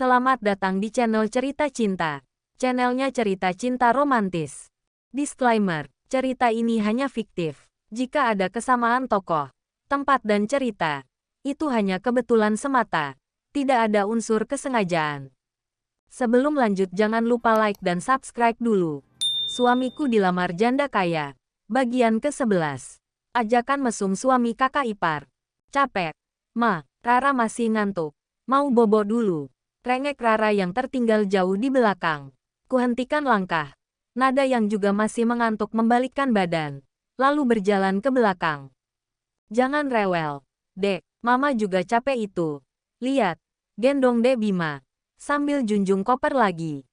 Selamat datang di channel Cerita Cinta. Channelnya cerita cinta romantis. Disclaimer, cerita ini hanya fiktif. Jika ada kesamaan tokoh, tempat dan cerita, itu hanya kebetulan semata. Tidak ada unsur kesengajaan. Sebelum lanjut jangan lupa like dan subscribe dulu. Suamiku dilamar janda kaya. Bagian ke-11. Ajakan mesum suami kakak ipar. Capek. Ma, Rara masih ngantuk. Mau bobo dulu. Rengek Rara yang tertinggal jauh di belakang. Kuhentikan langkah. Nada yang juga masih mengantuk membalikkan badan. Lalu berjalan ke belakang. Jangan rewel. Dek, Mama juga capek itu. Lihat. Gendong Dek Bima. Sambil junjung koper lagi.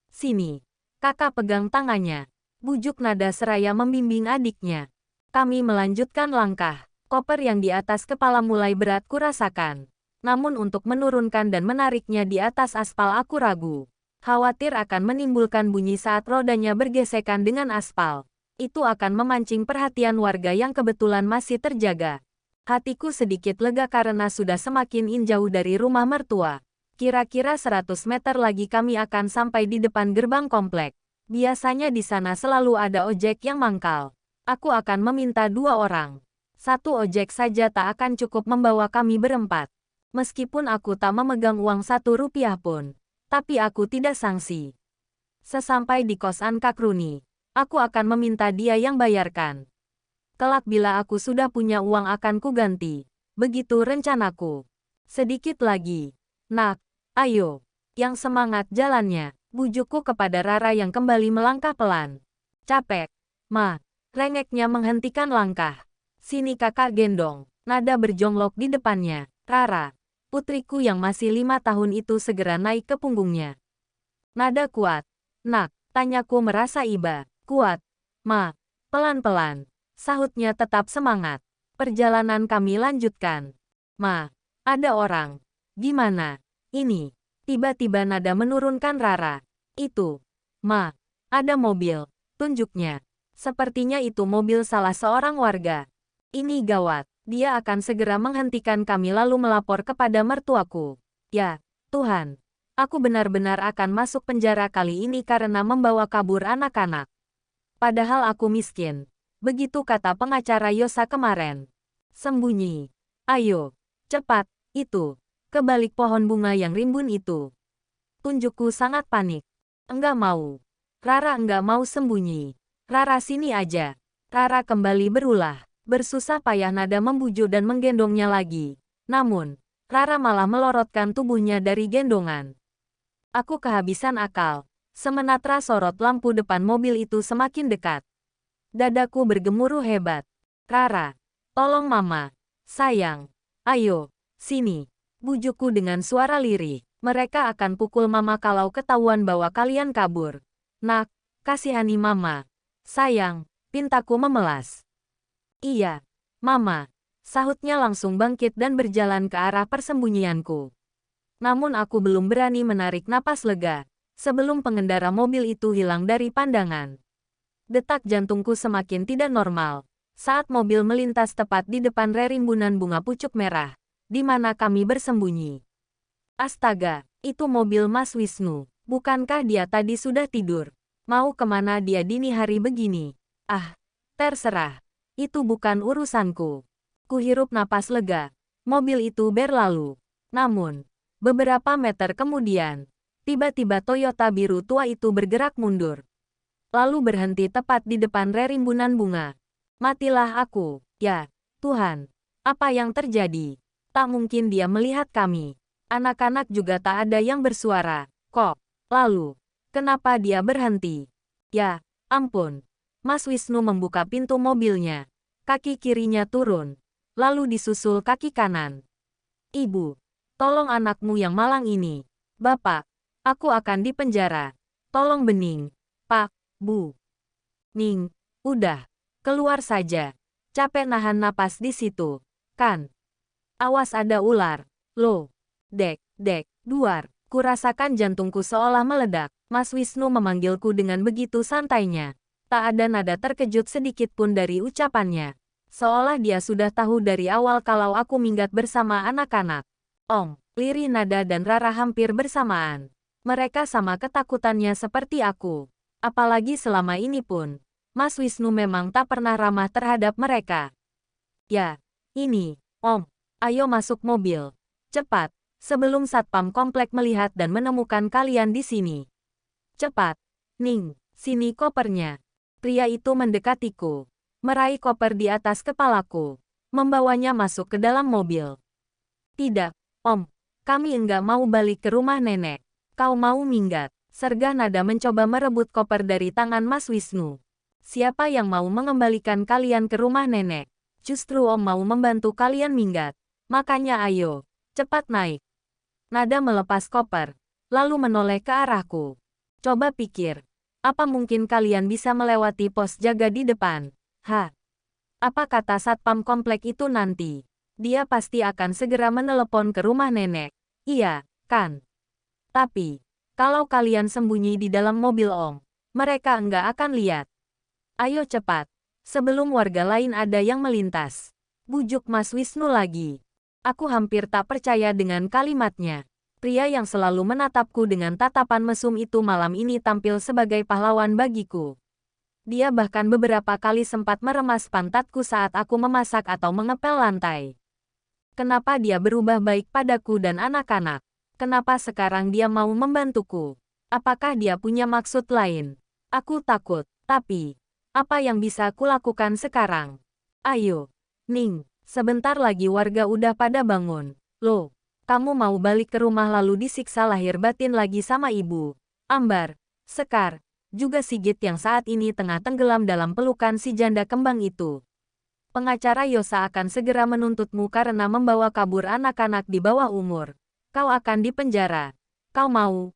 Sini. Kakak pegang tangannya. Bujuk Nada seraya membimbing adiknya. Kami melanjutkan langkah. Koper yang di atas kepala mulai berat kurasakan. Namun untuk menurunkan dan menariknya di atas aspal aku ragu. Khawatir akan menimbulkan bunyi saat rodanya bergesekan dengan aspal. Itu akan memancing perhatian warga yang kebetulan masih terjaga. Hatiku sedikit lega karena sudah semakin jauh dari rumah mertua. Kira-kira 100 meter lagi kami akan sampai di depan gerbang komplek. Biasanya di sana selalu ada ojek yang mangkal. Aku akan meminta 2 orang. 1 ojek saja tak akan cukup membawa kami berempat. Meskipun aku tak memegang uang 1 rupiah pun, tapi aku tidak sangsi. Sesampai di kosan Kak Runi, aku akan meminta dia yang bayarkan. Kelak bila aku sudah punya uang akan kuganti. Begitu rencanaku. Sedikit lagi. Nak, ayo. Yang semangat jalannya. Bujukku kepada Rara yang kembali melangkah pelan. Capek. Ma. Rengeknya menghentikan langkah. Sini kakak gendong. Nada berjonglok di depannya. Rara. Putriku yang masih 5 tahun itu segera naik ke punggungnya. Nada kuat. Nak, tanyaku merasa iba. Kuat. Ma. Pelan-pelan. Sahutnya tetap semangat. Perjalanan kami lanjutkan. Ma. Ada orang. Gimana? Ini. Tiba-tiba Nada menurunkan Rara. Itu. Ma. Ada mobil. Tunjuknya. Sepertinya itu mobil salah seorang warga. Ini gawat. Dia akan segera menghentikan kami lalu melapor kepada mertuaku. Ya, Tuhan. Aku benar-benar akan masuk penjara kali ini karena membawa kabur anak-anak. Padahal aku miskin. Begitu kata pengacara Yosa kemarin. Sembunyi. Ayo. Cepat. Itu. Ke balik pohon bunga yang rimbun itu. Tunjukku sangat panik. Enggak mau. Rara enggak mau sembunyi. Rara sini aja. Rara kembali berulah. Bersusah payah Nada membujuk dan menggendongnya lagi. Namun, Rara malah melorotkan tubuhnya dari gendongan. Aku kehabisan akal. Semenatra sorot lampu depan mobil itu semakin dekat. Dadaku bergemuruh hebat. Rara, tolong Mama. Sayang. Ayo, sini. Bujukku dengan suara lirih. Mereka akan pukul Mama kalau ketahuan bahwa kalian kabur. Nak, kasihani Mama. Sayang, pintaku memelas. Iya, Mama. Sahutnya langsung bangkit dan berjalan ke arah persembunyianku. Namun aku belum berani menarik napas lega, sebelum pengendara mobil itu hilang dari pandangan. Detak jantungku semakin tidak normal, saat mobil melintas tepat di depan rimbunan bunga pucuk merah, di mana kami bersembunyi. Astaga, itu mobil Mas Wisnu. Bukankah dia tadi sudah tidur? Mau kemana dia dini hari begini? Ah, terserah. Itu bukan urusanku. Kuhirup napas lega. Mobil itu berlalu. Namun, beberapa meter kemudian, tiba-tiba Toyota biru tua itu bergerak mundur. Lalu berhenti tepat di depan rimbunan bunga. Matilah aku. Ya, Tuhan. Apa yang terjadi? Tak mungkin dia melihat kami. Anak-anak juga tak ada yang bersuara. Kok? Lalu, kenapa dia berhenti? Ya, ampun. Mas Wisnu membuka pintu mobilnya. Kaki kirinya turun. Lalu disusul kaki kanan. Ibu, tolong anakmu yang malang ini. Bapak, aku akan dipenjara. Tolong Bening. Pak, Bu. Ning, udah. Keluar saja. Capek nahan napas di situ. Kan? Awas ada ular. Loh. Dek, Duar. Kurasakan jantungku seolah meledak. Mas Wisnu memanggilku dengan begitu santainya. Tak ada nada terkejut sedikit pun dari ucapannya. Seolah dia sudah tahu dari awal kalau aku minggat bersama anak-anak. Ong, Liri, Nada dan Rara hampir bersamaan. Mereka sama ketakutannya seperti aku. Apalagi selama ini pun, Mas Wisnu memang tak pernah ramah terhadap mereka. Ya, ini, Om. Ayo masuk mobil. Cepat, sebelum Satpam Komplek melihat dan menemukan kalian di sini. Cepat. Ning, sini kopernya. Pria itu mendekatiku. Meraih koper di atas kepalaku. Membawanya masuk ke dalam mobil. Tidak, Om. Kami enggak mau balik ke rumah nenek. Kau mau minggat. Sergah Nada mencoba merebut koper dari tangan Mas Wisnu. Siapa yang mau mengembalikan kalian ke rumah nenek? Justru Om mau membantu kalian minggat. Makanya ayo, cepat naik. Nada melepas koper, lalu menoleh ke arahku. Coba pikir, apa mungkin kalian bisa melewati pos jaga di depan? Apa kata Satpam Komplek itu nanti? Dia pasti akan segera menelepon ke rumah nenek. Iya, kan? Tapi, kalau kalian sembunyi di dalam mobil Om, mereka enggak akan lihat. Ayo cepat, sebelum warga lain ada yang melintas. Bujuk Mas Wisnu lagi. Aku hampir tak percaya dengan kalimatnya. Pria yang selalu menatapku dengan tatapan mesum itu malam ini tampil sebagai pahlawan bagiku. Dia bahkan beberapa kali sempat meremas pantatku saat aku memasak atau mengepel lantai. Kenapa dia berubah baik padaku dan anak-anak? Kenapa sekarang dia mau membantuku? Apakah dia punya maksud lain? Aku takut, tapi apa yang bisa kulakukan sekarang? Ayo, Ning, sebentar lagi warga udah pada bangun. Loh, kamu mau balik ke rumah lalu disiksa lahir batin lagi sama ibu, Ambar, Sekar, juga Sigit yang saat ini tengah tenggelam dalam pelukan si janda kembang itu. Pengacara Yosa akan segera menuntutmu karena membawa kabur anak-anak di bawah umur. Kau akan dipenjara. Kau mau?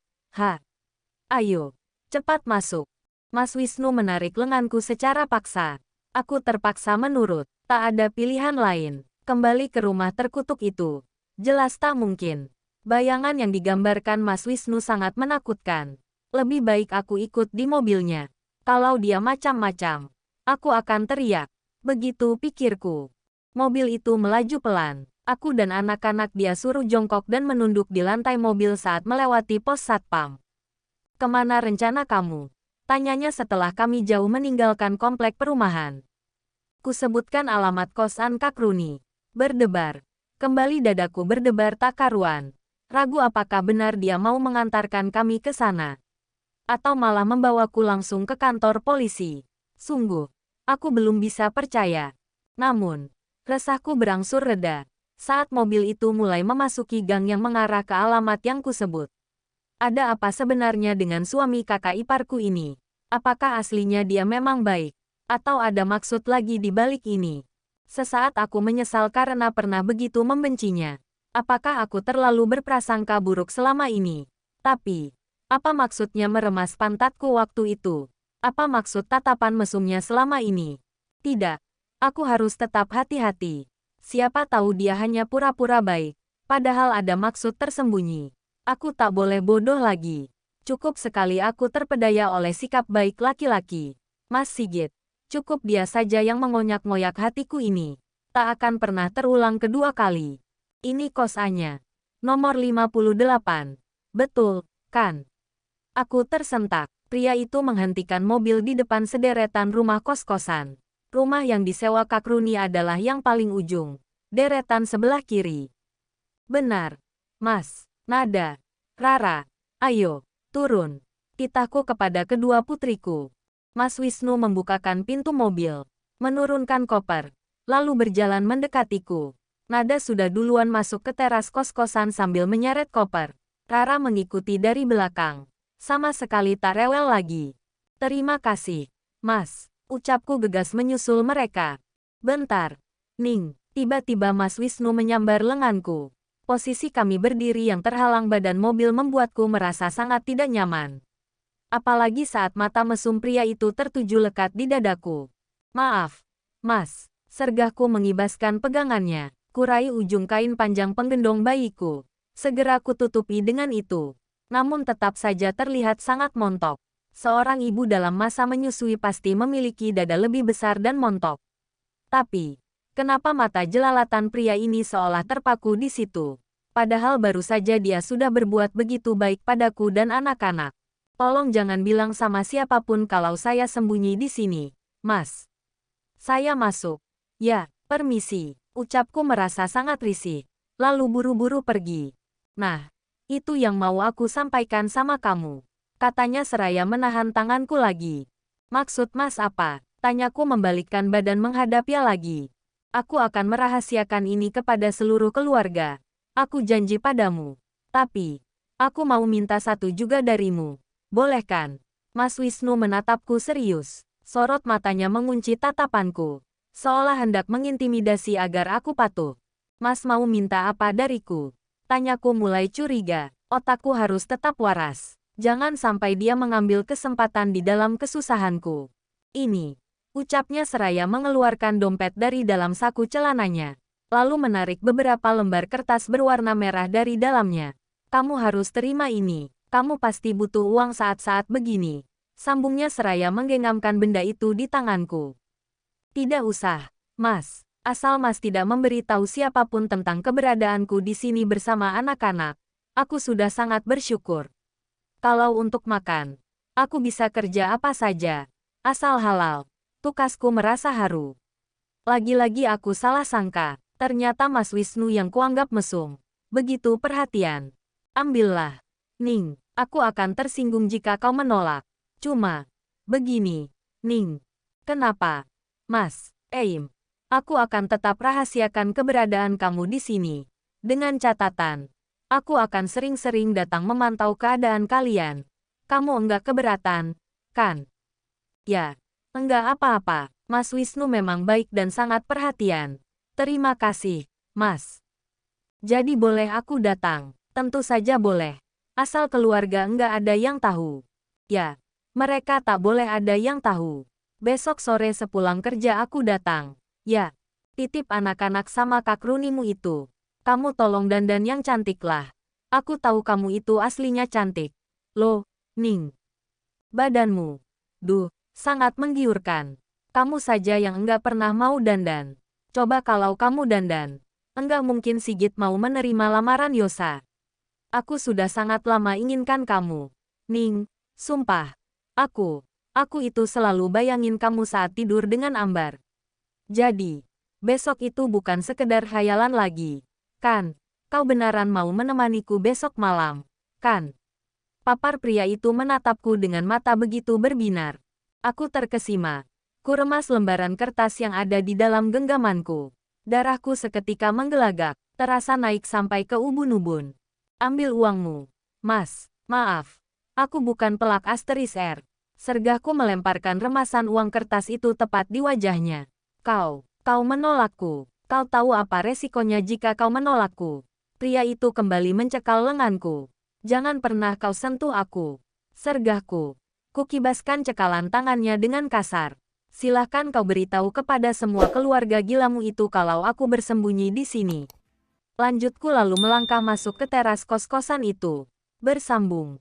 Ayo, cepat masuk. Mas Wisnu menarik lenganku secara paksa. Aku terpaksa menurut. Tak ada pilihan lain. Kembali ke rumah terkutuk itu. Jelas tak mungkin. Bayangan yang digambarkan Mas Wisnu sangat menakutkan. Lebih baik aku ikut di mobilnya. Kalau dia macam-macam, aku akan teriak. Begitu pikirku. Mobil itu melaju pelan. Aku dan anak-anak dia suruh jongkok dan menunduk di lantai mobil saat melewati pos satpam. Kemana rencana kamu? Tanyanya setelah kami jauh meninggalkan komplek perumahan. Kusebutkan alamat kosan Kak Runi. Berdebar. Kembali dadaku berdebar tak karuan. Ragu apakah benar dia mau mengantarkan kami ke sana. Atau malah membawaku langsung ke kantor polisi. Sungguh, aku belum bisa percaya. Namun, resahku berangsur reda saat mobil itu mulai memasuki gang yang mengarah ke alamat yang kusebut. Ada apa sebenarnya dengan suami kakak iparku ini? Apakah aslinya dia memang baik? Atau ada maksud lagi di balik ini? Sesaat aku menyesal karena pernah begitu membencinya. Apakah aku terlalu berprasangka buruk selama ini? Tapi, apa maksudnya meremas pantatku waktu itu? Apa maksud tatapan mesumnya selama ini? Tidak, aku harus tetap hati-hati. Siapa tahu dia hanya pura-pura baik, padahal ada maksud tersembunyi. Aku tak boleh bodoh lagi. Cukup sekali aku terpedaya oleh sikap baik laki-laki. Mas Sigit, cukup dia saja yang mengonyak-ngoyak hatiku ini. Tak akan pernah terulang kedua kali. Ini kosannya. Nomor 58. Betul, kan? Aku tersentak. Pria itu menghentikan mobil di depan sederetan rumah kos-kosan. Rumah yang disewa Kak Runi adalah yang paling ujung. Deretan sebelah kiri. Benar. Mas, Nada, Rara, ayo, turun. Titahku kepada kedua putriku. Mas Wisnu membukakan pintu mobil, menurunkan koper, lalu berjalan mendekatiku. Nada sudah duluan masuk ke teras kos-kosan sambil menyeret koper. Rara mengikuti dari belakang. Sama sekali tak rewel lagi. Terima kasih, Mas. Ucapku gegas menyusul mereka. Bentar. Ning, tiba-tiba Mas Wisnu menyambar lenganku. Posisi kami berdiri yang terhalang badan mobil membuatku merasa sangat tidak nyaman. Apalagi saat mata mesum pria itu tertuju lekat di dadaku. Maaf, Mas. Sergahku mengibaskan pegangannya. Kurai ujung kain panjang penggendong bayiku. Segera kututupi dengan itu. Namun tetap saja terlihat sangat montok. Seorang ibu dalam masa menyusui pasti memiliki dada lebih besar dan montok. Tapi, kenapa mata jelalatan pria ini seolah terpaku di situ? Padahal baru saja dia sudah berbuat begitu baik padaku dan anak-anak. Tolong jangan bilang sama siapapun kalau saya sembunyi di sini, Mas. Saya masuk. Ya, permisi. Ucapku merasa sangat risih. Lalu buru-buru pergi. Nah, itu yang mau aku sampaikan sama kamu. Katanya seraya menahan tanganku lagi. Maksud Mas apa? Tanyaku membalikkan badan menghadapnya lagi. Aku akan merahasiakan ini kepada seluruh keluarga. Aku janji padamu. Tapi, aku mau minta satu juga darimu. Boleh kan? Mas Wisnu menatapku serius. Sorot matanya mengunci tatapanku. Seolah hendak mengintimidasi agar aku patuh. Mas mau minta apa dariku? Tanyaku mulai curiga. Otakku harus tetap waras. Jangan sampai dia mengambil kesempatan di dalam kesusahanku. Ini. Ucapnya seraya mengeluarkan dompet dari dalam saku celananya. Lalu menarik beberapa lembar kertas berwarna merah dari dalamnya. Kamu harus terima ini. Kamu pasti butuh uang saat-saat begini. Sambungnya seraya menggenggamkan benda itu di tanganku. Tidak usah, Mas. Asal Mas tidak memberitahu siapapun tentang keberadaanku di sini bersama anak-anak. Aku sudah sangat bersyukur. Kalau untuk makan, aku bisa kerja apa saja. Asal halal. Tukasku merasa haru. Lagi-lagi aku salah sangka. Ternyata Mas Wisnu yang kuanggap mesum. Begitu perhatian. Ambillah. Ning, aku akan tersinggung jika kau menolak. Cuma, begini, Ning. Kenapa? Mas, Aim. Aku akan tetap rahasiakan keberadaan kamu di sini. Dengan catatan, aku akan sering-sering datang memantau keadaan kalian. Kamu enggak keberatan, kan? Ya. Enggak apa-apa, Mas Wisnu memang baik dan sangat perhatian. Terima kasih, Mas. Jadi boleh aku datang? Tentu saja boleh. Asal keluarga enggak ada yang tahu. Ya, mereka tak boleh ada yang tahu. Besok sore sepulang kerja aku datang. Ya, titip anak-anak sama Kak Runimu itu. Kamu tolong dandan yang cantik lah. Aku tahu kamu itu aslinya cantik. Loh, Ning. Badanmu. Duh. Sangat menggiurkan. Kamu saja yang enggak pernah mau dandan. Coba kalau kamu dandan. Enggak mungkin Sigit mau menerima lamaran Yosa. Aku sudah sangat lama inginkan kamu. Ning, sumpah. Aku itu selalu bayangin kamu saat tidur dengan Ambar. Jadi, besok itu bukan sekedar khayalan lagi. Kan? Kau beneran mau menemaniku besok malam. Kan? Papar pria itu menatapku dengan mata begitu berbinar. Aku terkesima. Kuremas lembaran kertas yang ada di dalam genggamanku. Darahku seketika menggelagak, terasa naik sampai ke ubun-ubun. Ambil uangmu. Mas, maaf. Aku bukan pelak Asteris R. Sergahku melemparkan remasan uang kertas itu tepat di wajahnya. Kau menolakku. Kau tahu apa resikonya jika kau menolakku. Pria itu kembali mencekal lenganku. Jangan pernah kau sentuh aku. Sergahku. Kukibaskan cekalan tangannya dengan kasar. Silahkan kau beritahu kepada semua keluarga gilamu itu kalau aku bersembunyi di sini. Lanjutku lalu melangkah masuk ke teras kos-kosan itu. Bersambung.